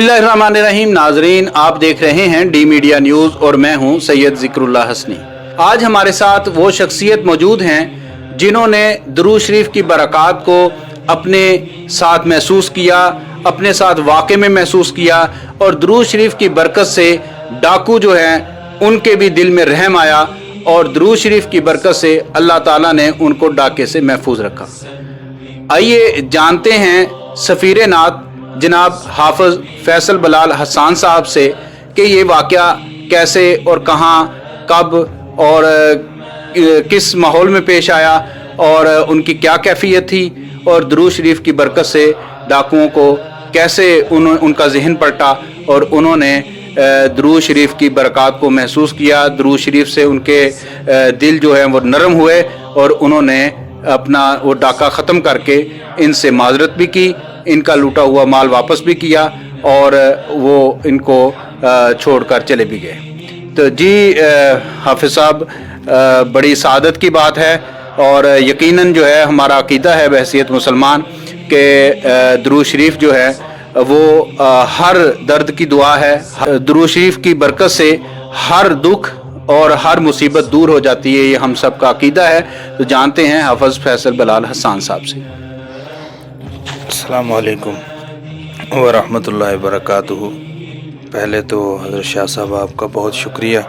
बिस्मिल्लाहिर्रहमानिर्रहीम। नाजरीन, आप देख रहे हैं डी मीडिया न्यूज़ और मैं हूं सैयद ज़िक्रुल्लाह हसनी। आज हमारे साथ वो शख्सियत मौजूद हैं जिन्होंने दुरूद शरीफ की बरक़ात को अपने साथ महसूस किया, अपने साथ वाक़े में महसूस किया और दुरूद शरीफ की बरकत से डाकू जो हैं उनके भी दिल में रहम आया और दुरूद शरीफ की बरकत से अल्लाह ताला ने उनको डाके से महफूज रखा। आइए जानते हैं सफ़ीर नात जनाब हाफ़िज़ फैसल बलाल हसन साहब से कि ये वाक़या कैसे और कहाँ, कब और किस माहौल में पेश आया और उनकी क्या कैफियत थी और दुरूद शरीफ की बरकत से डाकुओं को कैसे उनका जहन पलटा और उन्होंने दुरूद शरीफ की बरक़ात को महसूस किया। दुरूद शरीफ से उनके दिल जो है वो नरम हुए और उन्होंने अपना वो डाका ख़त्म करके इनसे माजरत भी की, इनका लूटा हुआ माल वापस भी किया और वो इनको छोड़कर चले भी गए। तो जी हाफिज़ साहब, बड़ी सआदत की बात है और यकीनन जो है हमारा अक़ीदा है बहैसियत मुसलमान कि दुरूद शरीफ जो है वो हर दर्द की दुआ है। दुरूद शरीफ की बरकत से हर दुख और हर मुसीबत दूर हो जाती है, ये हम सब का अक़ीदा है। तो जानते हैं हाफ़िज़ फैसल बलाल हसन साहब से। अस्सलामु अलैकुम व रहमतुल्लाहि व बरकातुहू। पहले तो हज़रत शाह साहब आपका बहुत शुक्रिया,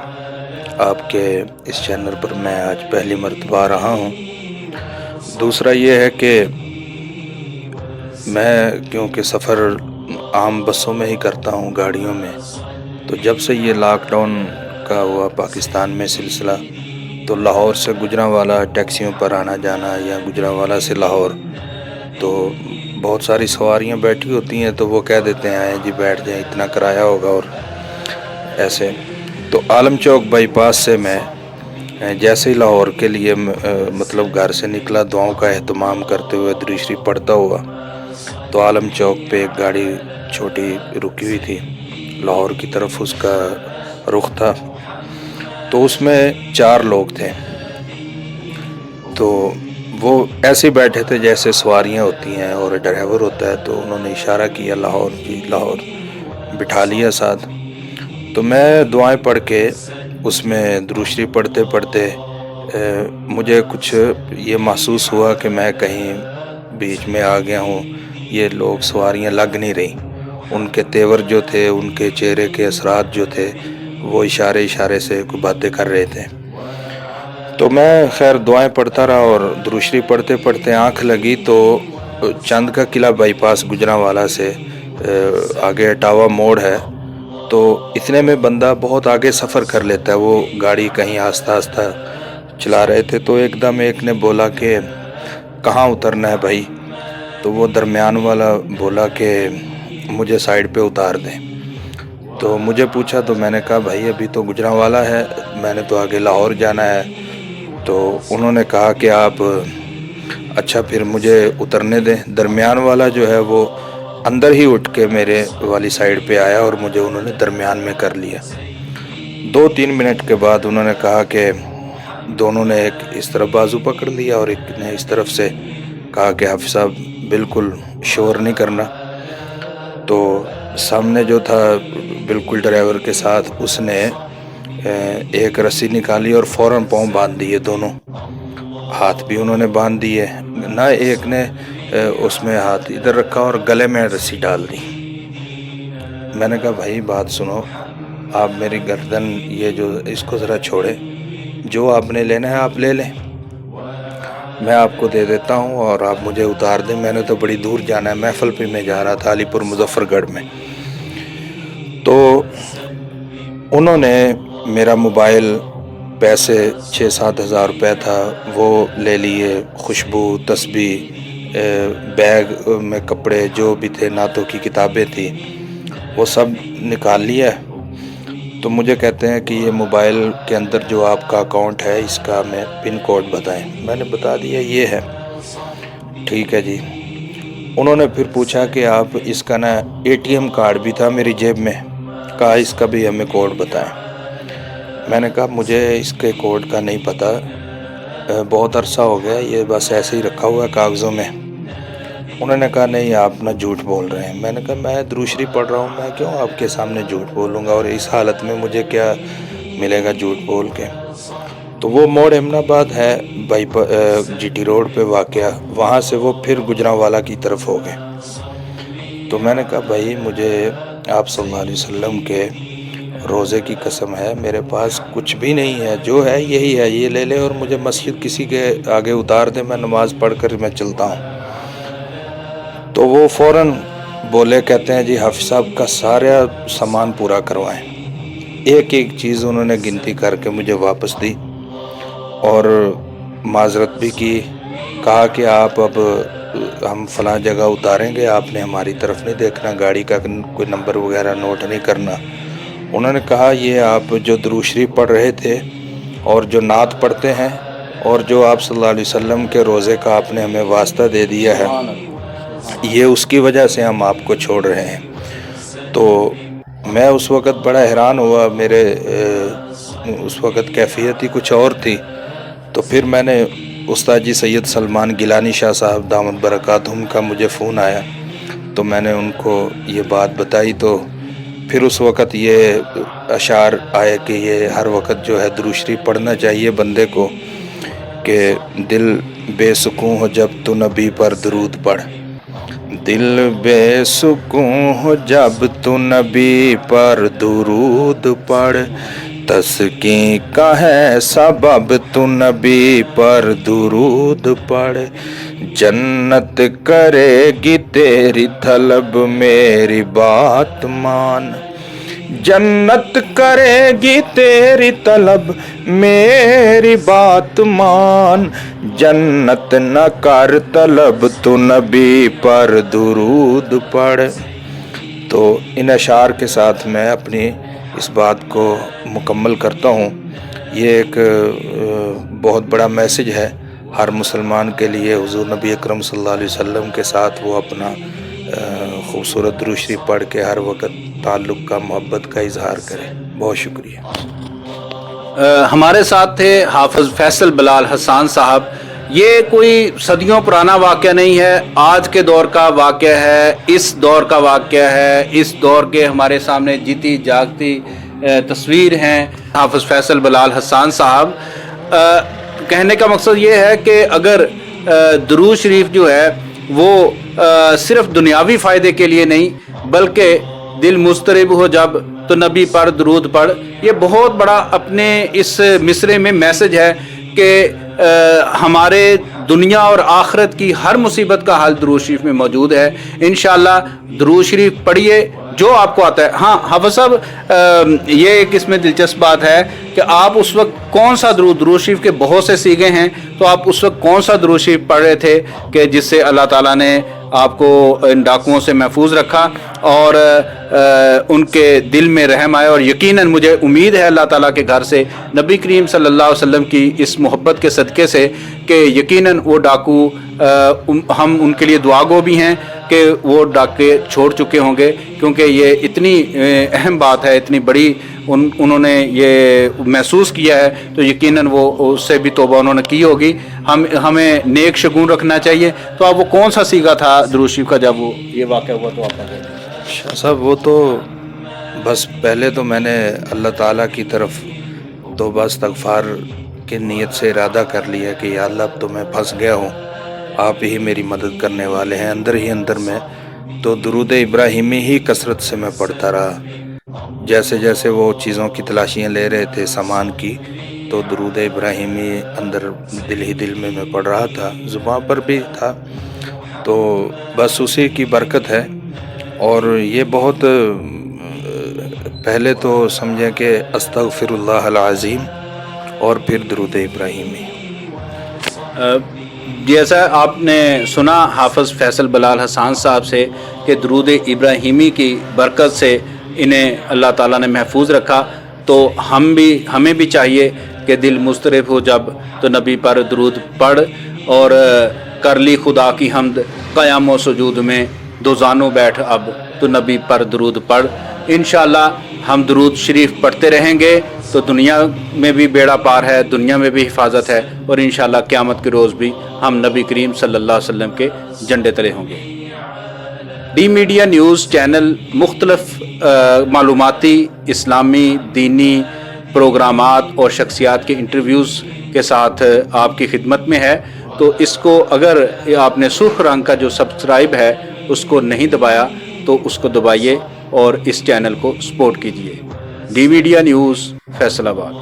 आपके इस चैनल पर मैं आज पहली मरतबा आ रहा हूँ। दूसरा ये है कि मैं क्योंकि सफ़र आम बसों में ही करता हूँ, गाड़ियों में, तो जब से ये लॉकडाउन का हुआ पाकिस्तान में सिलसिला, तो लाहौर से गुजरांवाला टैक्सियों पर आना जाना या गुजरांवाला से लाहौर, तो बहुत सारी सवारियां बैठी होती हैं तो वो कह देते हैं आए जी बैठ जाएं, इतना किराया होगा और ऐसे। तो आलम चौक बाईपास से मैं जैसे ही लाहौर के लिए मतलब घर से निकला, दुआओं का एहतमाम करते हुए दुरूद शरीफ पढ़ता हुआ, तो आलम चौक पे एक गाड़ी छोटी रुकी हुई थी, लाहौर की तरफ उसका रुख था। तो उसमें 4 लोग थे, तो वो ऐसे बैठे थे जैसे सवारियां होती हैं और ड्राइवर होता है, तो उन्होंने इशारा किया लाहौर जी लाहौर, बिठा लिया साथ। तो मैं दुआएं पढ़ के उसमें दुरूद शरीफ पढ़ते पढ़ते मुझे कुछ ये महसूस हुआ कि मैं कहीं बीच में आ गया हूँ, ये लोग सवारियां लग नहीं रही। उनके तेवर जो थे, उनके चेहरे के असरात जो थे, वो इशारे से कोई बातें कर रहे थे। तो मैं खैर दुआएं पढ़ता रहा और दुरूद शरीफ पढ़ते पढ़ते आँख लगी तो चंद का किला बाईपास गुजरांवाला से आगे अटावा मोड़ है, तो इतने में बंदा बहुत आगे सफ़र कर लेता है, वो गाड़ी कहीं आस्ता आस्ता चला रहे थे। तो एकदम एक ने बोला कि कहाँ उतरना है भाई, तो वो दरमियान वाला बोला कि मुझे साइड पे उतार दें। तो मुझे पूछा तो मैंने कहा भाई अभी तो गुजरांवाला है, मैंने तो आगे लाहौर जाना है। तो उन्होंने कहा कि आप अच्छा फिर मुझे उतरने दें। दरमियान वाला जो है वो अंदर ही उठ के मेरे वाली साइड पे आया और मुझे उन्होंने दरमियान में कर लिया। 2-3 मिनट के बाद उन्होंने कहा कि दोनों ने एक इस तरफ बाजू पकड़ लिया और एक ने इस तरफ से कहा कि हाफिज़ साहब बिल्कुल शोर नहीं करना। तो सामने जो था बिल्कुल ड्राइवर के साथ, उसने एक रस्सी निकाली और फ़ौरन पाँव बांध दिए, दोनों हाथ भी उन्होंने बांध दिए ना। एक ने उसमें हाथ इधर रखा और गले में रस्सी डाल दी। मैंने कहा भाई बात सुनो, आप मेरी गर्दन ये जो इसको ज़रा छोड़े, जो आपने लेना है आप ले लें, मैं आपको दे देता हूँ और आप मुझे उतार दें। मैंने तो बड़ी दूर जाना है, महफल पे मैं जा रहा था अलीपुर मुजफ्फरगढ़ में। तो उन्होंने मेरा मोबाइल, पैसे 6-7 हज़ार रुपये था वो ले लिए, खुशबू, तस्बीह, बैग में कपड़े जो भी थे, नातों की किताबें थी, वो सब निकाल लिया। तो मुझे कहते हैं कि ये मोबाइल के अंदर जो आपका अकाउंट है इसका मैं पिन कोड बताएं। मैंने बता दिया ये है। ठीक है जी। उन्होंने फिर पूछा कि आप इसका ना ATM कार्ड भी था मेरी जेब में, कहा इसका भी हमें कोड बताएं। मैंने कहा मुझे इसके कोड का नहीं पता, बहुत अरसा हो गया, ये बस ऐसे ही रखा हुआ है कागज़ों में। उन्होंने कहा नहीं आप ना झूठ बोल रहे हैं। मैंने कहा मैं दुरूद शरीफ पढ़ रहा हूँ, मैं क्यों आपके सामने झूठ बोलूँगा, और इस हालत में मुझे क्या मिलेगा झूठ बोल के। तो वो मोड़ अहमदाबाद है GT रोड पे वाक़या, वहाँ से वो फिर गुजरांवाला की तरफ हो गए। तो मैंने कहा भाई मुझे आप सल्लल्लाहु अलैहि वसल्लम के रोज़े की कसम है, मेरे पास कुछ भी नहीं है, जो है यही है, ये ले ले और मुझे मस्जिद किसी के आगे उतार दे, मैं नमाज़ पढ़ कर मैं चलता हूँ। तो वो फ़ौरन बोले, कहते हैं जी हाफिज़ साहब का सारा सामान पूरा करवाएं। एक एक चीज़ उन्होंने गिनती करके मुझे वापस दी और माजरत भी की, कहा कि आप अब हम फ़लाँ जगह उतारेंगे, आपने हमारी तरफ नहीं देखना, गाड़ी का कोई नंबर वगैरह नोट नहीं करना। उन्होंने कहा ये आप जो दुरूद शरीफ पढ़ रहे थे और जो नात पढ़ते हैं और जो आप सल्लल्लाहु अलैहि वसल्लम के रोज़े का आपने हमें वास्ता दे दिया है, ये उसकी वजह से हम आपको छोड़ रहे हैं। तो मैं उस वक़्त बड़ा हैरान हुआ, मेरे उस वक़्त कैफियत ही कुछ और थी। तो फिर मैंने उस्ताद जी सैयद सलमान गिलानी शाह साहब दामद बरकातहुम का मुझे फ़ोन आया, तो मैंने उनको ये बात बताई। तो फिर उस वक़्त ये अशार आए कि ये हर वक़्त जो है दुरूद शरीफ पढ़ना चाहिए बंदे को, कि दिल बेसुकून हो जब तू नबी पर दुरूद पढ़, दिल बेसुकून हो जब तू नबी पर दुरूद पढ़, तस्कीं का है सबब तू नबी पर दुरूद पढ़, जन्नत करेगी तेरी तलब मेरी बात मान, जन्नत करेगी तेरी तलब मेरी बात मान, जन्नत न कर तलब तू नबी पर दुरूद पढ़। तो इन अशार के साथ मैं अपनी इस बात को मुकम्मल करता हूँ। ये एक बहुत बड़ा मैसेज है हर मुसलमान के लिए, हुज़ूर नबी अकरम सल्लल्लाहु अलैहि वसल्लम के साथ वो अपना खूबसूरत दुरूद शरीफ पढ़ के हर वक्त ताल्लुक़ का, मोहब्बत का इजहार करे। बहुत शुक्रिया। हमारे साथ थे हाफिज़ फैसल बिलाल हसन साहब। ये कोई सदियों पुराना वाक़या नहीं है, आज के दौर का वाक़या है, इस दौर का वाक़या है, इस दौर के हमारे सामने जीती जागती तस्वीर हैं हाफिज़ फैसल बिलाल हसन साहब। कहने का मकसद ये है कि अगर दुरूद शरीफ जो है वो सिर्फ दुनियावी फ़ायदे के लिए नहीं, बल्कि दिल मुस्तरिब हो जब तो नबी पर दुरूद पढ़, ये बहुत बड़ा अपने इस मिसरे में मैसेज है कि हमारे दुनिया और आखिरत की हर मुसीबत का हल दुरूद शरीफ में मौजूद है। इंशाअल्लाह दुरूद शरीफ पढ़िए जो आपको आता है। हाँ हाफिज़ साहब, ये एक इसमें दिलचस्प बात है कि आप उस वक्त कौन सा दुरूद शरीफ के बहुत से सीगे हैं, तो आप उस वक्त कौन सा दुरूद शरीफ पढ़ रहे थे कि जिससे अल्लाह ताला ने आपको इन डाकुओं से महफूज रखा और उनके दिल में रहम आया। और यकीनन मुझे उम्मीद है अल्लाह ताला के घर से नबी करीम सल्लल्लाहु अलैहि वसल्लम की इस मोहब्बत के सदक़े से कि यकीनन वो डाकू हम उनके लिए दुआगो भी हैं कि वो डाके छोड़ चुके होंगे, क्योंकि ये इतनी अहम बात है, इतनी बड़ी उन्होंने ये महसूस किया है, तो यकीनन वो उससे भी तौबा उन्होंने की होगी। हमें नेक शगुन रखना चाहिए। तो अब वो कौन सा सीगा था दुरूद शरीफ का जब वो ये वाक़या हुआ? तो आप शाह साहब वो तो बस पहले तो मैंने अल्लाह ताला की तरफ तौबा इस्तग़फ़ार की नीयत से इरादा कर लिया कि या अल्लाह अब तो मैं फंस गया हूँ, आप ही मेरी मदद करने वाले हैं। अंदर ही अंदर में तो दुरूद इब्राहिमी ही कसरत से मैं पढ़ता रहा। जैसे जैसे वो चीज़ों की तलाशियाँ ले रहे थे सामान की, तो दुरूद इब्राहिमी अंदर दिल ही दिल में मैं पढ़ रहा था, ज़ुबान पर भी था। तो बस उसी की बरकत है। और ये बहुत पहले तो समझें कि अस्तग़फिरुल्लाह अल अज़ीम और फिर दुरूद इब्राहिमी। जैसा आपने सुना हाफिज़ फैसल बिलाल हसन साहब से कि दुरूद इब्राहिमी की बरकत से इन्हें अल्लाह ताला ने महफूज रखा, तो हमें भी चाहिए कि दिल मुस्तरिब हो जब तो नबी पर दुरूद पढ़ और कर ली खुदा की हम्द क़याम व सुजूद में दो ज़ानो बैठ अब तो नबी पर दुरूद पढ़। इंशाअल्लाह हम दुरूद शरीफ पढ़ते रहेंगे تو دنیا میں بھی بیڑا پار ہے, دنیا میں بھی حفاظت ہے, اور انشاءاللہ قیامت کے روز بھی ہم نبی کریم صلی اللہ علیہ وسلم کے جھنڈے تلے ہوں گے. ڈی میڈیا نیوز چینل مختلف معلوماتی, اسلامی, دینی پروگرامات اور شخصیات کے انٹرویوز کے ساتھ آپ کی خدمت میں ہے. تو اس کو اگر آپ نے سرخ رنگ کا جو سبسکرائب ہے اس کو نہیں دبایا تو اس کو دبائیے اور اس چینل کو سپورٹ کیجیے. ڈی میڈیا نیوز, فیصل آباد.